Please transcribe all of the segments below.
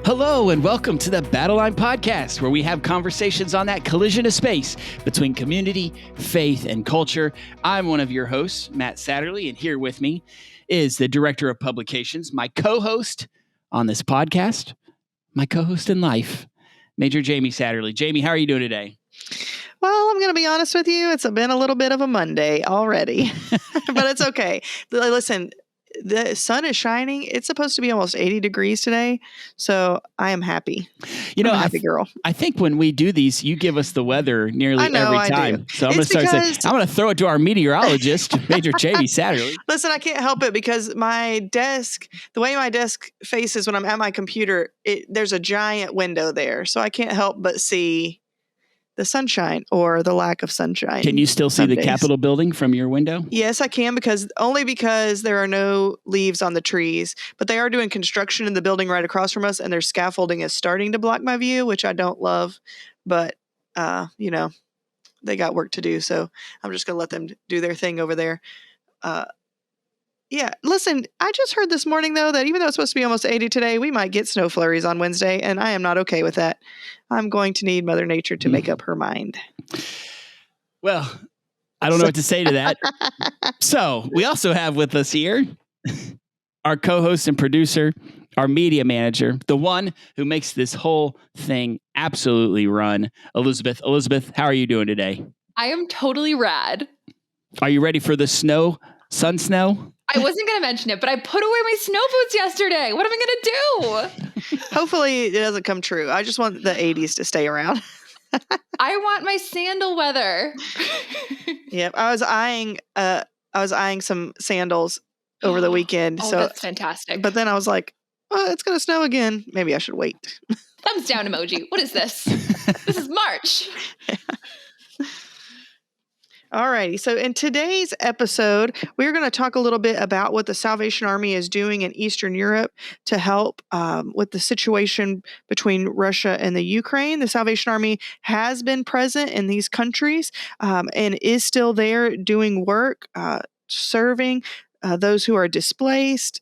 Hello and welcome to the Battle Line Podcast, where we have conversations on that collision of space between community, faith, and culture. I'm one of your hosts, Matt Satterley, and here with me is the Director of Publications, my co-host on this podcast, my co-host in life, Major Jamie Satterley. Jamie, how are you doing today? Well, I'm going to be honest with you. It's been a little bit of a Monday already, but it's okay. Listen, the sun is shining. It's supposed to be almost 80 degrees today. So I am happy. I'm a happy girl. I think when we do these, you give us the weather nearly every time. So I'm going to start saying, I'm going to throw it to our meteorologist, Major Jamie Satterley. Listen, I can't help it because my desk, the way my desk faces when I'm at my computer, there's a giant window there. So I can't help but see the sunshine or the lack of sunshine. Can you still see the Capitol building from your window? Yes, I can, because there are no leaves on the trees, but they are doing construction in the building right across from us, and their scaffolding is starting to block my view, which I don't love, but they got work to do, so I'm just going to let them do their thing over there. Yeah, listen, I just heard this morning, though, that even though it's supposed to be almost 80 today, we might get snow flurries on Wednesday, and I am not okay with that. I'm going to need Mother Nature to make up her mind. Well, I don't know what to say to that. So we also have with us here our co-host and producer, our media manager, the one who makes this whole thing absolutely run, Elizabeth. Elizabeth, how are you doing today? I am totally rad. Are you ready for the snow? Sun snow? I wasn't going to mention it, but I put away my snow boots yesterday. What am I going to do? Hopefully it doesn't come true. I just want the 80s to stay around. I want my sandal weather. Yep. I was eyeing some sandals over the weekend. Oh, so that's fantastic. But then I was like, oh, it's going to snow again. Maybe I should wait. Thumbs down emoji. What is this? This is March. All righty. So in today's episode, we're going to talk a little bit about what the Salvation Army is doing in Eastern Europe to help with the situation between Russia and the Ukraine. The Salvation Army has been present in these countries and is still there doing work, serving those who are displaced,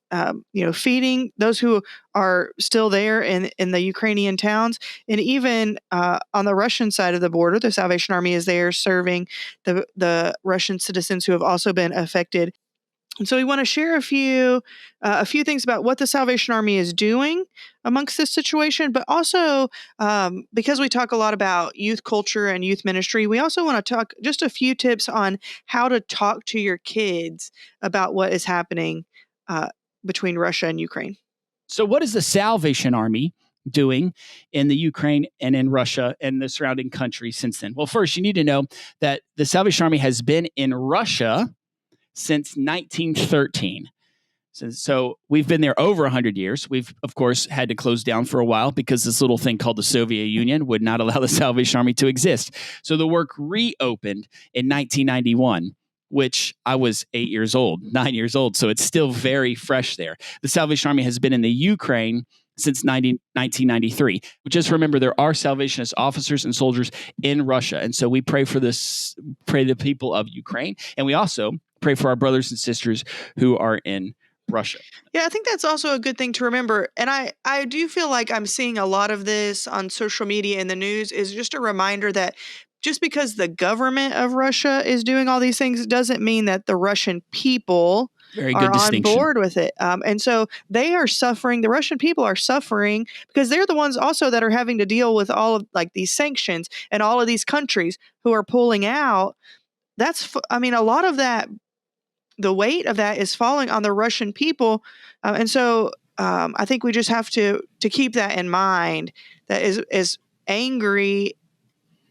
feeding those who are still there in the Ukrainian towns. And even on the Russian side of the border, the Salvation Army is there serving the Russian citizens who have also been affected. And so we want to share a few things about what the Salvation Army is doing amongst this situation, but also because we talk a lot about youth culture and youth ministry, we also want to talk just a few tips on how to talk to your kids about what is happening between Russia and Ukraine. So what is the Salvation Army doing in the Ukraine and in Russia and the surrounding countries since then? Well, first, you need to know that the Salvation Army has been in Russia since 1913. So we've been there over 100 years. We've, of course, had to close down for a while because this little thing called the Soviet Union would not allow the Salvation Army to exist. So the work reopened in 1991, which I was 9 years old. So it's still very fresh there. The Salvation Army has been in the Ukraine since 1993. Just remember, there are Salvationist officers and soldiers in Russia. And so we pray the people of Ukraine. And we also pray for our brothers and sisters who are in Russia. Yeah, I think that's also a good thing to remember. And I do feel like I'm seeing a lot of this on social media and the news is just a reminder that just because the government of Russia is doing all these things doesn't mean that the Russian people are on board with it. And so they are suffering. The Russian people are suffering because they're the ones also that are having to deal with all of these sanctions and all of these countries who are pulling out. A lot of that, the weight of that is falling on the Russian people. And so I think we just have to keep that in mind, that as angry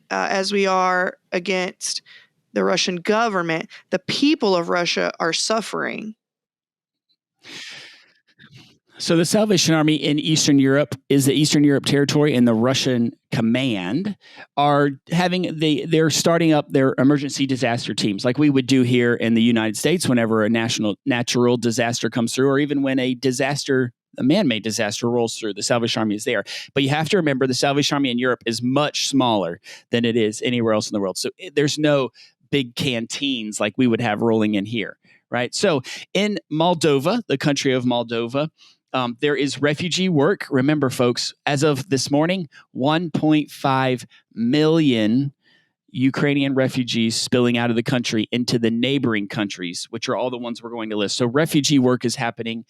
as we are against the Russian government, the people of Russia are suffering. So the Salvation Army in Eastern Europe is the Eastern Europe Territory, and the Russian command are they're starting up their emergency disaster teams like we would do here in the United States whenever a natural disaster comes through, or even when a man-made disaster rolls through. The Salvation Army is there. But you have to remember the Salvation Army in Europe is much smaller than it is anywhere else in the world. So there's no big canteens like we would have rolling in here, right? So in Moldova, the country of Moldova, There is refugee work. Remember, folks, as of this morning, 1.5 million Ukrainian refugees spilling out of the country into the neighboring countries, which are all the ones we're going to list. So refugee work is happening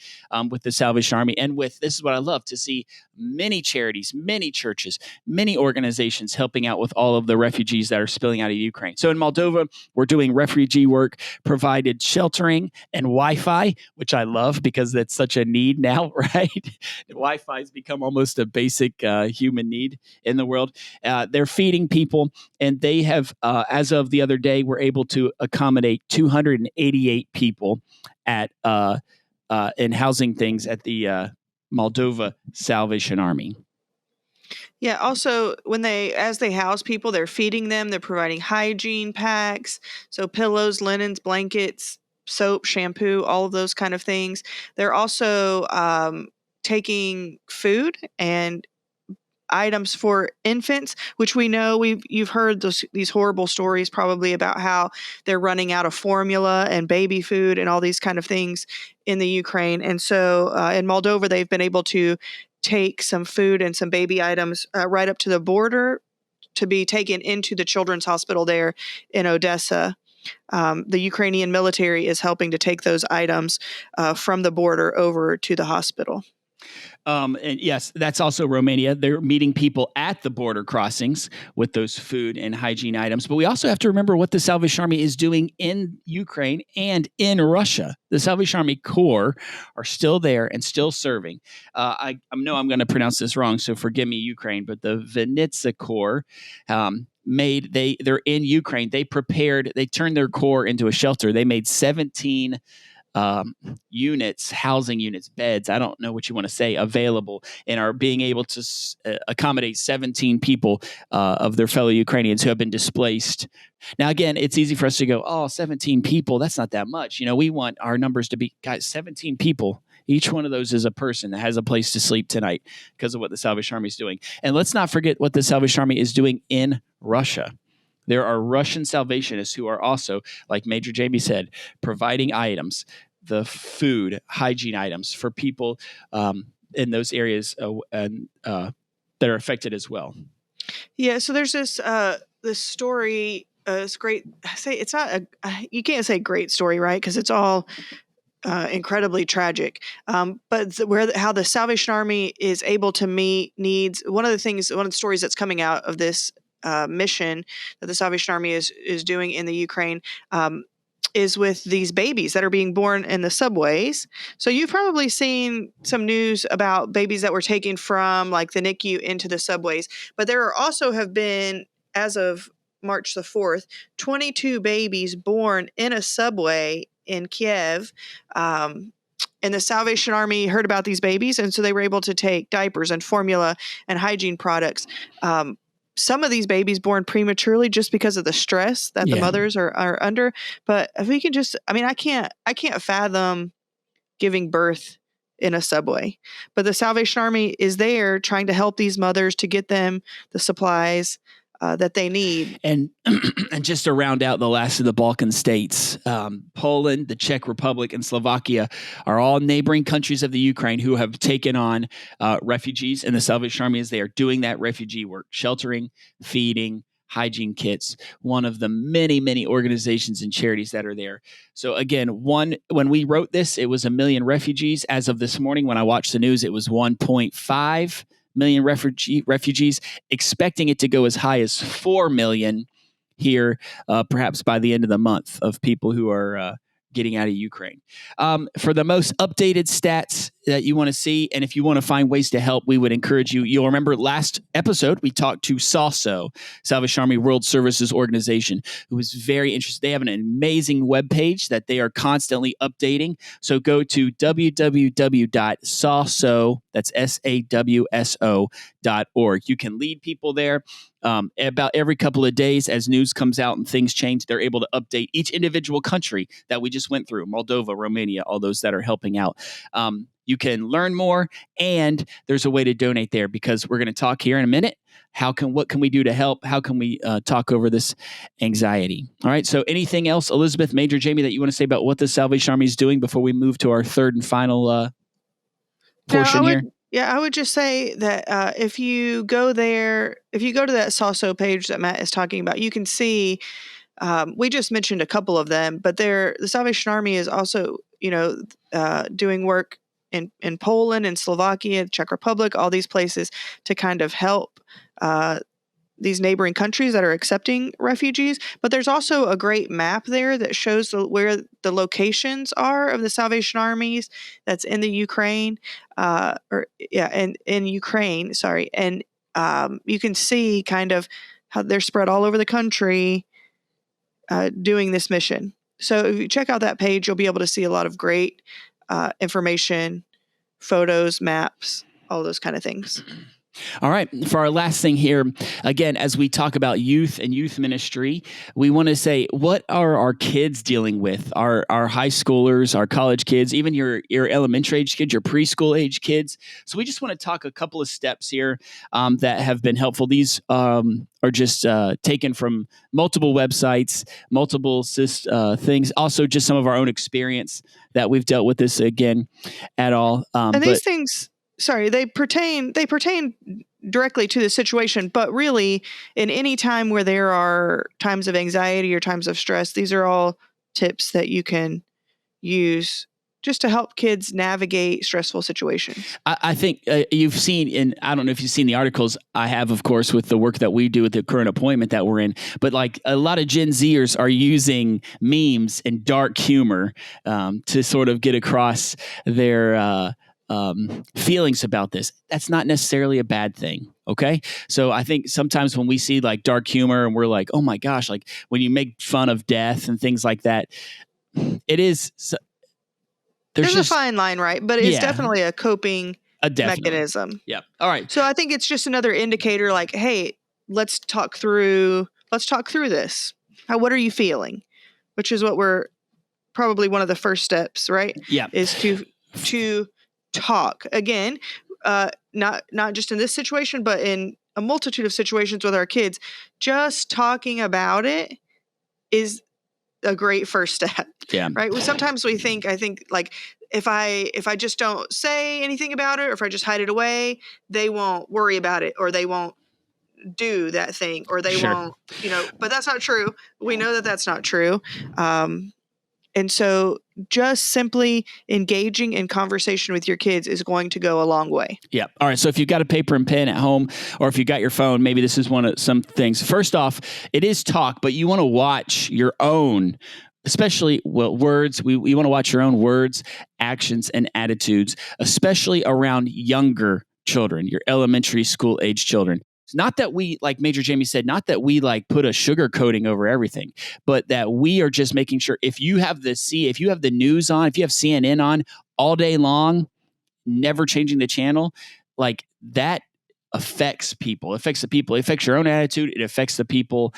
with the Salvation Army, and with, this is what I love to see, many charities, many churches, many organizations helping out with all of the refugees that are spilling out of Ukraine. So in Moldova, we're doing refugee work, provided sheltering and Wi-Fi, which I love because that's such a need now, right? Wi-Fi has become almost a basic human need in the world. They're feeding people, and they have, as of the other day, were able to accommodate 288 people at in housing things at the Moldova Salvation Army. Yeah. Also, as they house people, they're feeding them. They're providing hygiene packs, so pillows, linens, blankets, soap, shampoo, all of those kind of things. They're also taking food and items for infants, which we know you've heard these horrible stories probably about how they're running out of formula and baby food and all these kind of things in the Ukraine. And so in Moldova, they've been able to take some food and some baby items right up to the border to be taken into the children's hospital there in Odessa. The Ukrainian military is helping to take those items from the border over to the hospital. And yes, that's also Romania. They're meeting people at the border crossings with those food and hygiene items. But we also have to remember what the Salvation Army is doing in Ukraine and in Russia. The Salvation Army Corps are still there and still serving. I know I'm going to pronounce this wrong, so forgive me, Ukraine, but the Vinnytsia Corps they're in Ukraine. They turned their corps into a shelter. They made 17 housing units, beds, I don't know what you want to say, available, and are being able to accommodate 17 people of their fellow Ukrainians who have been displaced. Now, again, it's easy for us to go, 17 people, that's not that much. We want our numbers to be, guys, 17 people. Each one of those is a person that has a place to sleep tonight because of what the Salvation Army is doing. And let's not forget what the Salvation Army is doing in Russia. There are Russian Salvationists who are also, like Major Jamie said, providing items, the food, hygiene items for people in those areas that are affected as well. Yeah, so there's this story. It's great. It's not you can't say great story, right? Because it's all incredibly tragic. But how the Salvation Army is able to meet needs. One of the stories that's coming out of this mission that the Salvation Army is doing in the Ukraine is with these babies that are being born in the subways. So you've probably seen some news about babies that were taken from like the NICU into the subways. But there also have been, as of March the 4th, 22 babies born in a subway in Kiev. And the Salvation Army heard about these babies, and so they were able to take diapers and formula and hygiene products. Some of these babies born prematurely just because of the stress that the mothers are under. But if we can I can't fathom giving birth in a subway. But the Salvation Army is there trying to help these mothers to get them the supplies that they need. And and just to round out the last of the Balkan states, Poland, the Czech Republic, and Slovakia are all neighboring countries of the Ukraine who have taken on refugees, and the Salvation Army is there doing that refugee work, sheltering, feeding, hygiene kits, one of the many, many organizations and charities that are there. So again, when we wrote this, it was 1 million refugees. As of this morning, when I watched the news, it was 1.5 million refugees, expecting it to go as high as 4 million here, perhaps by the end of the month, of people who are getting out of Ukraine. For the most updated stats that you want to see, and if you want to find ways to help, we would encourage you. You'll remember last episode, we talked to SALSO, Salvation Army World Services Organization, who was very interested. They have an amazing webpage that they are constantly updating. So go to www.salso, that's SAWSO.org. You can lead people there. About every couple of days, as news comes out and things change, they're able to update each individual country that we just went through, Moldova, Romania, all those that are helping out. You can learn more, and there's a way to donate there, because we're going to talk here in a minute. What can we do to help? How can we talk over this anxiety? All right. So anything else, Elizabeth, Major Jamie, that you want to say about what the Salvation Army is doing before we move to our third and final portion here? I would just say that if you go there, if you go to that SAWSO page that Matt is talking about, you can see, we just mentioned a couple of them, but the Salvation Army is also, doing work in Poland and Slovakia, Czech Republic, all these places to kind of help these neighboring countries that are accepting refugees. But there's also a great map there that shows where the locations are of the Salvation Armies that's in the Ukraine, and in Ukraine, sorry. And you can see kind of how they're spread all over the country doing this mission. So if you check out that page, you'll be able to see a lot of great information, photos, maps, all those kind of things. All right. For our last thing here, again, as we talk about youth and youth ministry, we want to say, what are our kids dealing with? Our high schoolers, our college kids, even your elementary age kids, your preschool age kids. So we just want to talk a couple of steps here that have been helpful. These are just taken from multiple websites, multiple things. Also, just some of our own experience that we've dealt with this again at all. And these things, sorry, they pertain directly to the situation, but really in any time where there are times of anxiety or times of stress, these are all tips that you can use just to help kids navigate stressful situations. I think you've seen I don't know if you've seen the articles I have, of course, with the work that we do with the current appointment that we're in, but like a lot of Gen Zers are using memes and dark humor to sort of get across their feelings about this. That's not necessarily a bad thing. Okay. So I think sometimes when we see like dark humor and we're like, oh my gosh, like when you make fun of death and things like that, it is, there's a fine line, right? But it's definitely a coping mechanism. Yeah. All right. So I think it's just another indicator like, hey, let's talk through this. What are you feeling? Which is what we're probably one of the first steps, right? Yeah. Is to talk again, not just in this situation, but in a multitude of situations with our kids. Just talking about it is a great first step. Yeah. Right. Sometimes I think like if I just don't say anything about it, or if I just hide it away, they won't worry about it, or they won't do that thing, or they won't, but that's not true. We know that that's not true. And so just simply engaging in conversation with your kids is going to go a long way. Yeah. All right. So if you've got a paper and pen at home, or if you got your phone, maybe this is one of some things. First off, it is talk, but you want to watch your own, especially words. We want to watch your own words, actions, and attitudes, especially around younger children, your elementary school age children. It's not that we, like Major Jamie said, not that we like put a sugar coating over everything, but that we are just making sure if you have the news on, if you have CNN on all day long, never changing the channel, like that affects people, affects the people, it affects your own attitude. It affects the people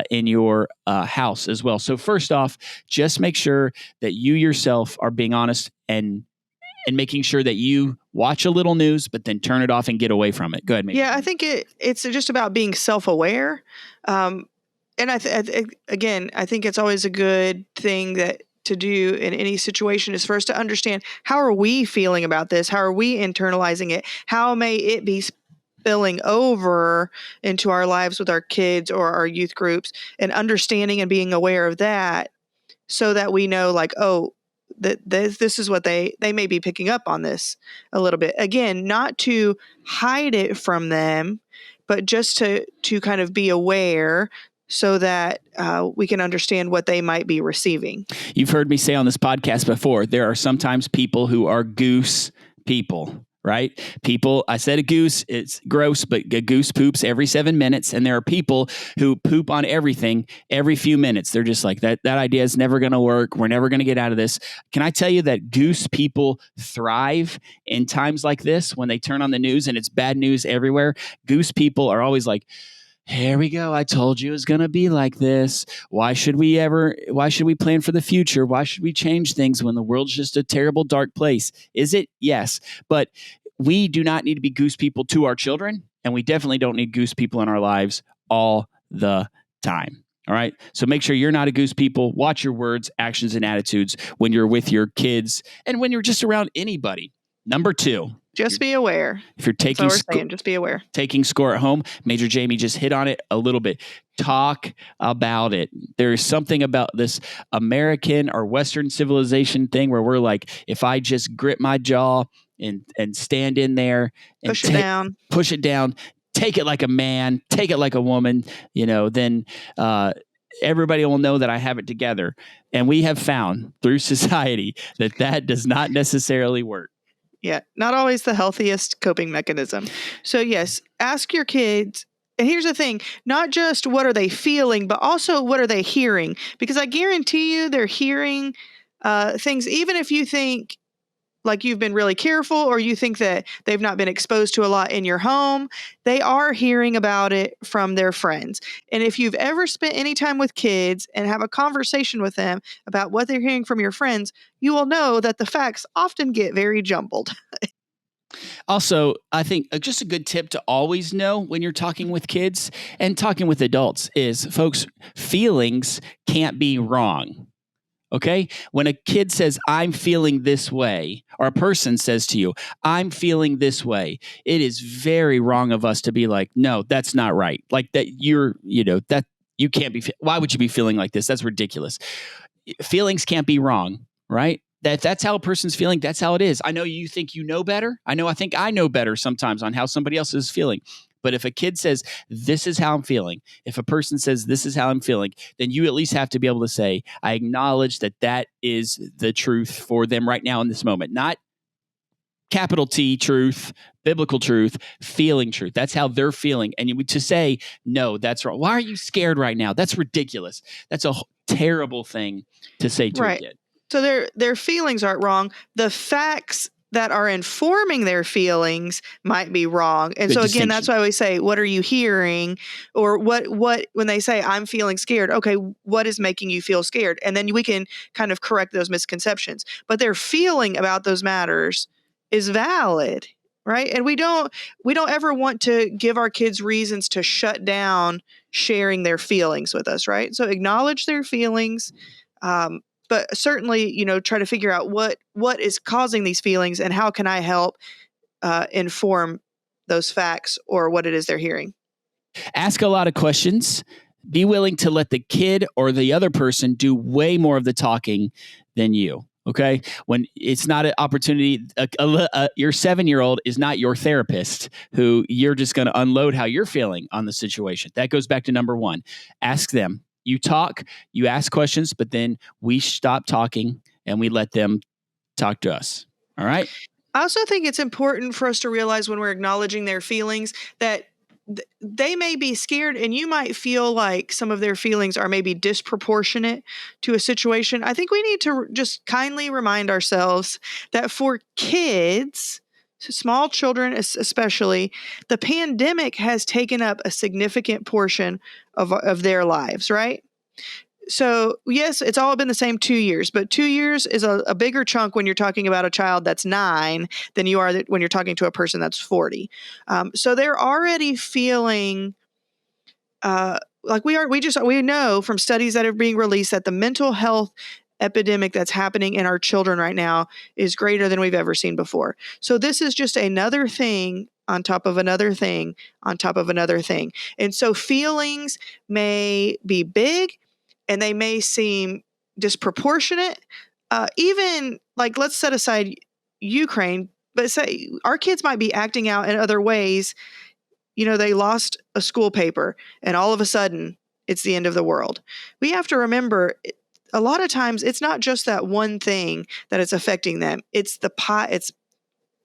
in your house as well. So first off, just make sure that you yourself are being honest and making sure that you watch a little news, but then turn it off and get away from it. Go ahead, Major. Yeah, I think it's just about being self-aware. And I think it's always a good thing to do in any situation is first to understand, how are we feeling about this? How are we internalizing it? How may it be spilling over into our lives with our kids or our youth groups, and understanding and being aware of that, so that we know like, oh, that this is what they may be picking up on this a little bit. Again, not to hide it from them, but just to kind of be aware, so that we can understand what they might be receiving. You've heard me say on this podcast before, there are sometimes people who are goose people. Right? People, I said a goose, it's gross, but a goose poops every 7 minutes. And there are people who poop on everything every few minutes. They're just like, that idea is never going to work. We're never going to get out of this. Can I tell you that goose people thrive in times like this when they turn on the news and it's bad news everywhere? Goose people are always like, here we go. I told you it was going to be like this. Why should we plan for the future? Why should we change things when the world's just a terrible, dark place? Is it? Yes. But we do not need to be goose people to our children. And we definitely don't need goose people in our lives all the time. All right. So make sure you're not a goose people. Watch your words, actions, and attitudes when you're with your kids and when you're just around anybody. Number 2. Just be aware. If you're That's all we're saying. Just be aware. Taking score at home, Major Jamie just hit on it a little bit. Talk about it. There's something about this American or Western civilization thing where we're like, if I just grip my jaw and stand in there and push it down, take it like a man, take it like a woman, then everybody will know that I have it together. And we have found through society that does not necessarily work. Yeah, not always the healthiest coping mechanism. So yes, ask your kids. And here's the thing, not just what are they feeling, but also what are they hearing? Because I guarantee you they're hearing things, even if you think like you've been really careful or you think that they've not been exposed to a lot in your home, they are hearing about it from their friends. And if you've ever spent any time with kids and have a conversation with them about what they're hearing from your friends, you will know that the facts often get very jumbled. Also, I think just a good tip to always know when you're talking with kids and talking with adults is, folks, feelings can't be wrong. Okay? When a kid says, I'm feeling this way, or a person says to you, I'm feeling this way, it is very wrong of us to be like, no, that's not right. Like that that you can't be, why would you be feeling like this? That's ridiculous. Feelings can't be wrong, right? That's how a person's feeling. That's how it is. I know you think you know better. I think I know better sometimes on how somebody else is feeling. But if a kid says, this is how I'm feeling, if a person says, this is how I'm feeling, then you at least have to be able to say, I acknowledge that is the truth for them right now in this moment. Not capital T truth, biblical truth, feeling truth. That's how they're feeling. And to say, no, that's wrong. Why are you scared right now? That's ridiculous. That's a terrible thing to say to a kid. So their feelings aren't wrong. The facts that are informing their feelings might be wrong. And Good so again, distinction. that's why I always say, what are you hearing? Or what when they say I'm feeling scared, okay, what is making you feel scared? And then we can kind of correct those misconceptions. But their feeling about those matters is valid, right? And we don't ever want to give our kids reasons to shut down sharing their feelings with us, right? So acknowledge their feelings, but certainly, try to figure out what is causing these feelings and how can I help inform those facts or what it is they're hearing. Ask a lot of questions. Be willing to let the kid or the other person do way more of the talking than you. Okay. When it's not an opportunity, your 7-year-old is not your therapist who you're just going to unload how you're feeling on the situation. That goes back to number one. Ask them. You talk, you ask questions, but then we stop talking and we let them talk to us. All right. I also think it's important for us to realize when we're acknowledging their feelings that they may be scared and you might feel like some of their feelings are maybe disproportionate to a situation. I think we need to just kindly remind ourselves that for kids, small children especially, the pandemic has taken up a significant portion of their lives, right? So yes, it's all been the same 2 years, but 2 years is a bigger chunk when you're talking about a child that's 9 than you are when you're talking to a person that's 40. So they're already feeling like we know from studies that are being released that the mental health epidemic that's happening in our children right now is greater than we've ever seen before. So this is just another thing on top of another thing on top of another thing. And so feelings may be big and they may seem disproportionate. Even like, let's set aside Ukraine, but say our kids might be acting out in other ways. They lost a school paper and all of a sudden it's the end of the world. We have to remember a lot of times it's not just that one thing that is affecting them. It's it's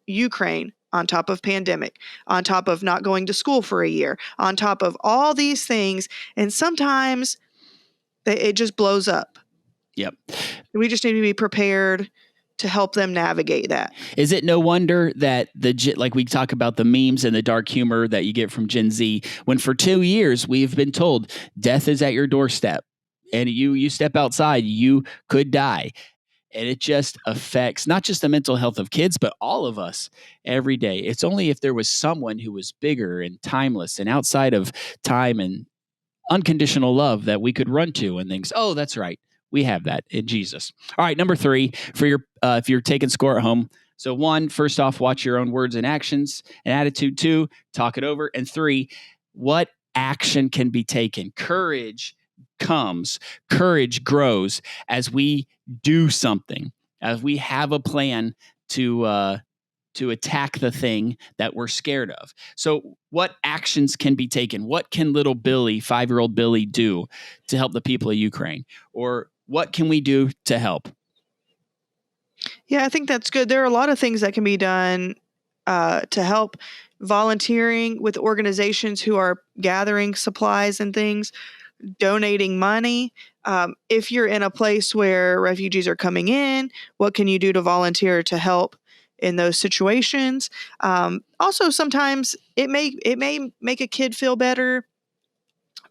Ukraine on top of pandemic, on top of not going to school for a year, on top of all these things. And sometimes it just blows up. Yep. We just need to be prepared to help them navigate that. Is it no wonder that like we talk about the memes and the dark humor that you get from Gen Z, when for 2 years we've been told death is at your doorstep and you step outside, you could die. And it just affects not just the mental health of kids, but all of us every day. It's only if there was someone who was bigger and timeless and outside of time and unconditional love that we could run to and think, oh, that's right. We have that in Jesus. All right, number 3, for your if you're taking score at home, So 1, first off, watch your own words and actions and attitude. 2, talk it over. And 3, what action can be taken? Courage comes, courage grows as we do something, as we have a plan to attack the thing that we're scared of. So what actions can be taken? What can little Billy, 5-year-old Billy, do to help the people of Ukraine? Or what can we do to help? Yeah, I think that's good. There are a lot of things that can be done to help. Volunteering with organizations who are gathering supplies and things, donating money. If you're in a place where refugees are coming in, what can you do to volunteer to help in those situations? Also, sometimes it may make a kid feel better.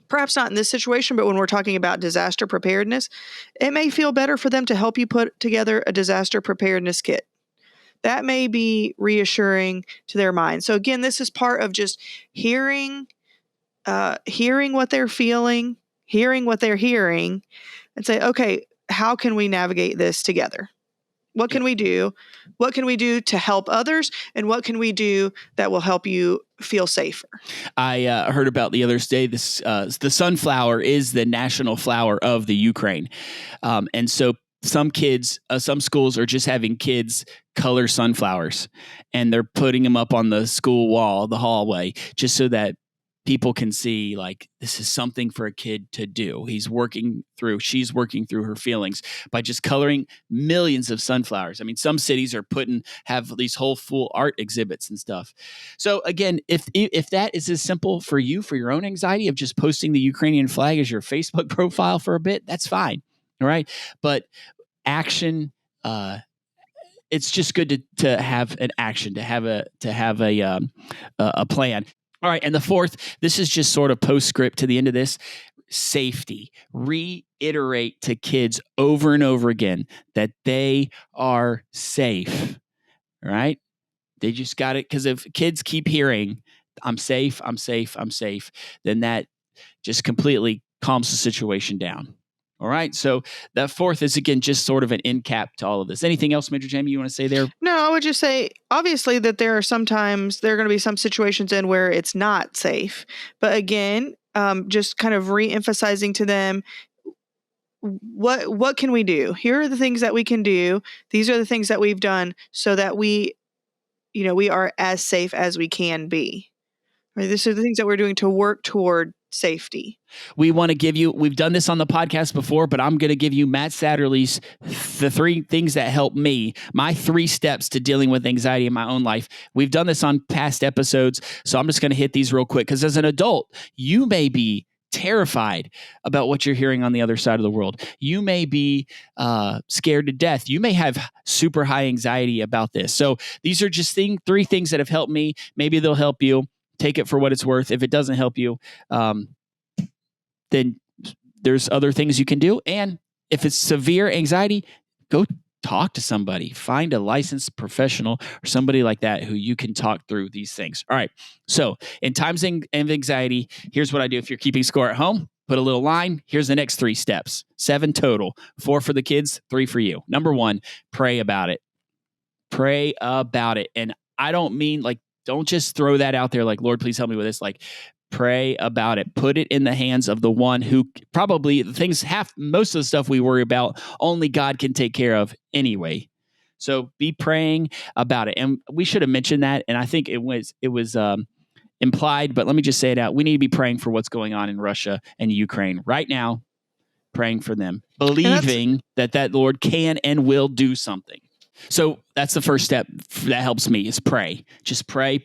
Perhaps not in this situation, but when we're talking about disaster preparedness, it may feel better for them to help you put together a disaster preparedness kit. That may be reassuring to their mind. So again, this is part of just hearing what they're feeling, hearing what they're hearing, and say, okay, how can we navigate this together? What can we do? What can we do to help others? And what can we do that will help you feel safer? I heard about the other day, the sunflower is the national flower of the Ukraine. And so some kids, some schools are just having kids color sunflowers, and they're putting them up on the school wall, the hallway, just so that people can see, like, this is something for a kid to do. She's working through her feelings by just coloring millions of sunflowers. I mean, some cities have these whole full art exhibits and stuff. So again, if that is as simple for you, for your own anxiety of just posting the Ukrainian flag as your Facebook profile for a bit, that's fine. All right. But action, it's just good to have an action, to have a plan. All right. And the 4th, this is just sort of postscript to the end of this: safety. Reiterate to kids over and over again that they are safe. All right. They just got it. Because if kids keep hearing, I'm safe, I'm safe, I'm safe, then that just completely calms the situation down. All right. So that 4th is, again, just sort of an end cap to all of this. Anything else, Major Jamie, you want to say there? No, I would just say, obviously, that there are going to be some situations in where it's not safe. But again, just kind of re-emphasizing to them, what can we do? Here are the things that we can do. These are the things that we've done so that we are as safe as we can be. Right? These are the things that we're doing to work toward safety. We want to give you, we've done this on the podcast before, but I'm going to give you Matt Satterley's the 3 things that help me, my 3 steps to dealing with anxiety in my own life. We've done this on past episodes, so I'm just going to hit these real quick, because as an adult, you may be terrified about what you're hearing on the other side of the world. You may be scared to death. You may have super high anxiety about this. So these are just 3 things that have helped me. Maybe they'll help you. Take it for what it's worth. If it doesn't help you, then there's other things you can do. And if it's severe anxiety, go talk to somebody. Find a licensed professional or somebody like that who you can talk through these things. All right. So in times of anxiety, here's what I do. If you're keeping score at home, put a little line. Here's the next 3 steps. 7 total. 4 for the kids, 3 for you. Number 1, pray about it. Pray about it. And I don't mean don't just throw that out there like, Lord, please help me with this. Like, pray about it. Put it in the hands of the one who probably most of the stuff we worry about, only God can take care of anyway. So be praying about it. And we should have mentioned that. And I think it was implied, but let me just say it out. We need to be praying for what's going on in Russia and Ukraine right now, praying for them, believing that Lord can and will do something. So that's the first step that helps me, is pray. Just pray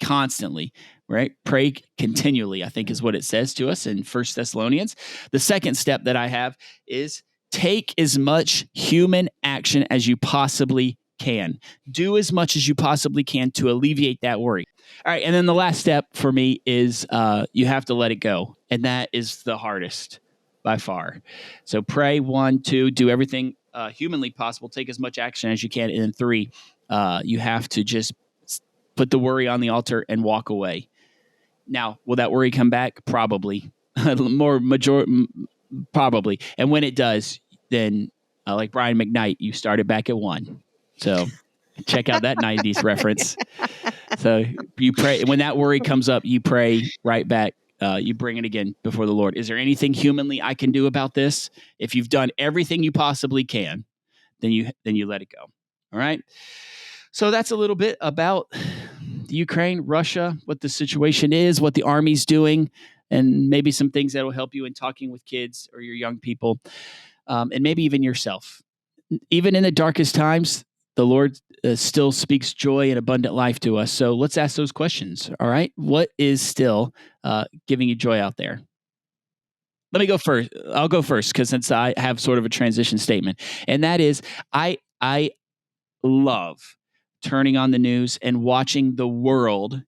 constantly, right? Pray continually, I think is what it says to us in 1 Thessalonians. The second step that I have is take as much human action as you possibly can. Do as much as you possibly can to alleviate that worry. All right. And then the last step for me is you have to let it go. And that is the hardest by far. So pray, 1, 2, do everything humanly possible. Take as much action as you can. And then 3, you have to just put the worry on the altar and walk away. Now, will that worry come back? Probably. Probably. And when it does, then like Brian McKnight, you started back at 1. So Check out that 90s reference. So you pray. When that worry comes up, you pray right back. You bring it again before the Lord. Is there anything humanly I can do about this? If you've done everything you possibly can, then you let it go. All right. So that's a little bit about the Ukraine, Russia, what the situation is, what the army's doing, and maybe some things that will help you in talking with kids or your young people, and maybe even yourself. Even in the darkest times, the Lord still speaks joy and abundant life to us. So let's ask those questions. All right. What is still giving you joy out there? Let me go first. I'll go first because since I have sort of a transition statement, and that is I love turning on the news and watching the world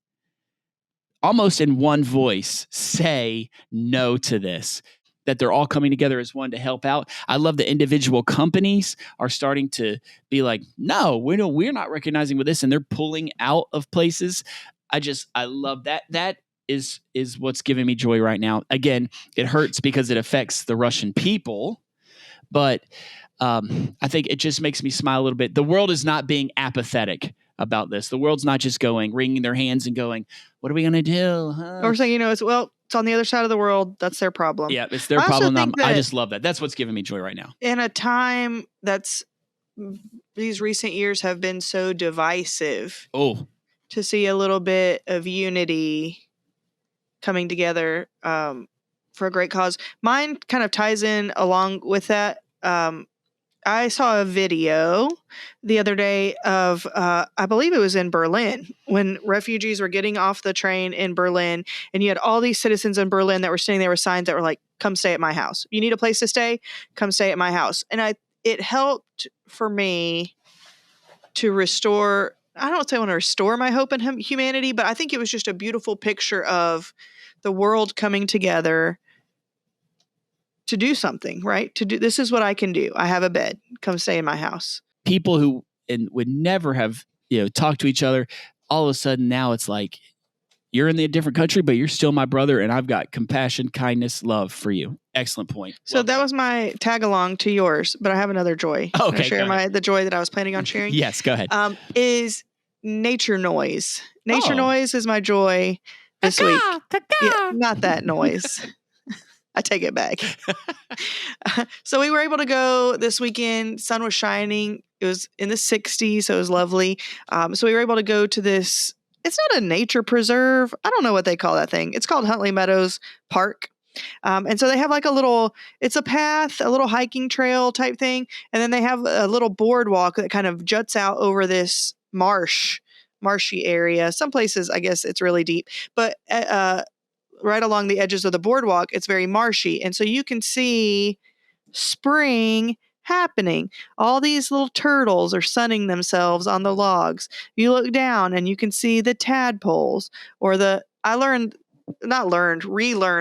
almost in one voice say no to this, that they're all coming together as one to help out. I love the individual companies are starting to be like, no, we're not recognizing with this, and they're pulling out of places. I love that. That is what's giving me joy right now. Again, it hurts because it affects the Russian people, but I think it just makes me smile a little bit. The world is not being apathetic about this. The world's not just wringing their hands and going, what are we going to do? Or saying, it's on the other side of the world. That's their problem. Yeah, it's their problem. I just love that. That's what's giving me joy right now. In a time these recent years have been so divisive. Oh, to see a little bit of unity coming together for a great cause. Mine kind of ties in along with that. I saw a video the other day of, I believe it was in Berlin, when refugees were getting off the train in Berlin, and you had all these citizens in Berlin that were sitting there with signs that were like, come stay at my house. You need a place to stay? Come stay at my house. And it helped for me to restore, I don't say I want to restore my hope in humanity, but I think it was just a beautiful picture of the world coming together to do something, right? This is what I can do. I have a bed. Come stay in my house. People who would never have talked to each other, all of a sudden now it's like, you're in a different country, but you're still my brother, and I've got compassion, kindness, love for you. Excellent point. So that was my tag along to yours, but I have another joy. Okay, can I share the joy that I was planning on sharing? Yes, go ahead. Is nature noise. Nature noise is my joy this week. Yeah, not that noise. I take it back. So we were able to go this weekend. Sun was shining. It was in the 60s, so it was lovely. So we were able to go to this. It's not a nature preserve. I don't know what they call that thing. It's called Huntley Meadows Park. And so they have like it's a path, a little hiking trail type thing. And then they have a little boardwalk that kind of juts out over this marshy area. Some places, I guess it's really deep, but right along the edges of the boardwalk, it's very marshy. And so you can see spring happening. All these little turtles are sunning themselves on the logs. You look down and you can see the tadpoles relearned,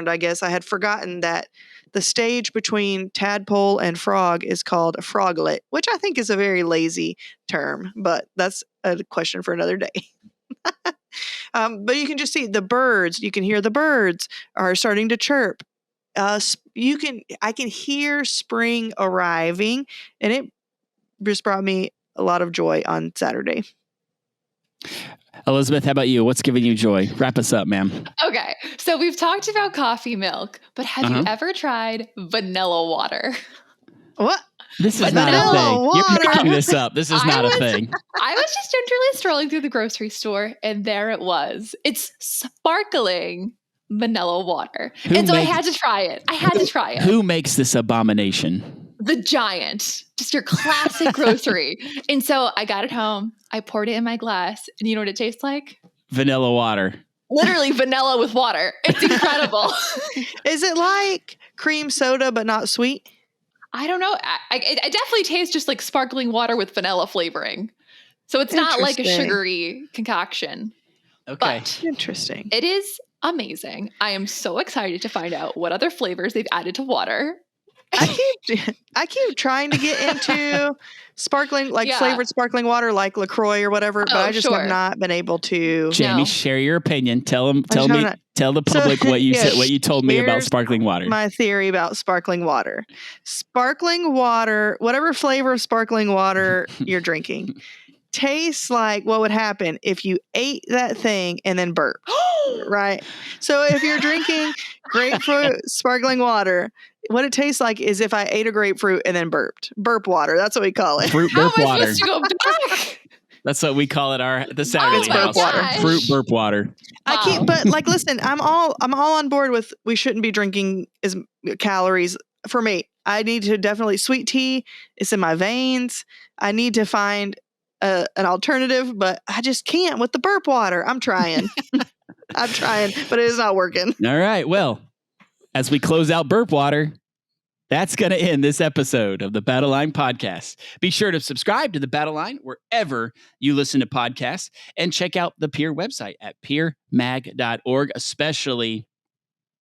I guess. I had forgotten that the stage between tadpole and frog is called a froglet, which I think is a very lazy term, but that's a question for another day. But you can just see the birds. You can hear the birds are starting to chirp. I can hear spring arriving, and it just brought me a lot of joy on Saturday. Elizabeth, how about you? What's giving you joy? Wrap us up, ma'am. Okay. So we've talked about coffee milk, but have you ever tried vanilla water? What? This is not a thing. You're making this up. This is not a thing. I was just gingerly strolling through the grocery store, and there it was. It's sparkling vanilla water. I had to try it. Who makes this abomination? The Giant. Just your classic grocery. And so I got it home. I poured it in my glass. And you know what it tastes like? Vanilla water. Literally vanilla with water. It's incredible. Is it like cream soda but not sweet? I don't know. It definitely tastes just like sparkling water with vanilla flavoring. So it's not like a sugary concoction. Okay. But interesting. It is amazing. I am so excited to find out what other flavors they've added to water. I keep trying to get into sparkling, flavored sparkling water, like LaCroix or whatever, but I just have not been able to. Jamie, share your opinion. Tell the public what you said, what you told me about sparkling water. My theory about sparkling water. Sparkling water, whatever flavor of sparkling water you're drinking, tastes like what would happen if you ate that thing and then burped. Right? So if you're drinking grapefruit sparkling water, what it tastes like is if I ate a grapefruit and then burped. Burp water. That's what we call it. Fruit How burp am I water. supposed to go back? That's what we call it. The Saturday It's burp house. water. Fruit burp water. I can't, Wow. but like, listen, I'm all on board with we shouldn't be drinking as calories. For me, I need to definitely sweet tea. It's in my veins. I need to find an alternative, but I just can't with the burp water. I'm trying. I'm trying, but it is not working. All right. Well, as we close out burp water, that's going to end this episode of the Battle Line Podcast. Be sure to subscribe to the Battle Line wherever you listen to podcasts and check out the Peer website at peermag.org, especially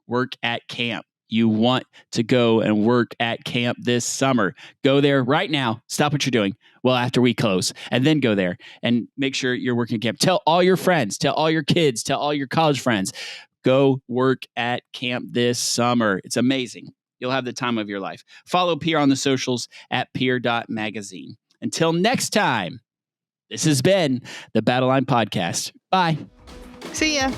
Work at Camp. You want to go and work at camp this summer. Go there right now. Stop what you're doing. Well, after we close, and then go there and make sure you're working at camp. Tell all your friends, tell all your kids, tell all your college friends. Go work at camp this summer. It's amazing. You'll have the time of your life. Follow Peer on the socials at peer.magazine. Until next time, this has been the Battle Line Podcast. Bye. See ya.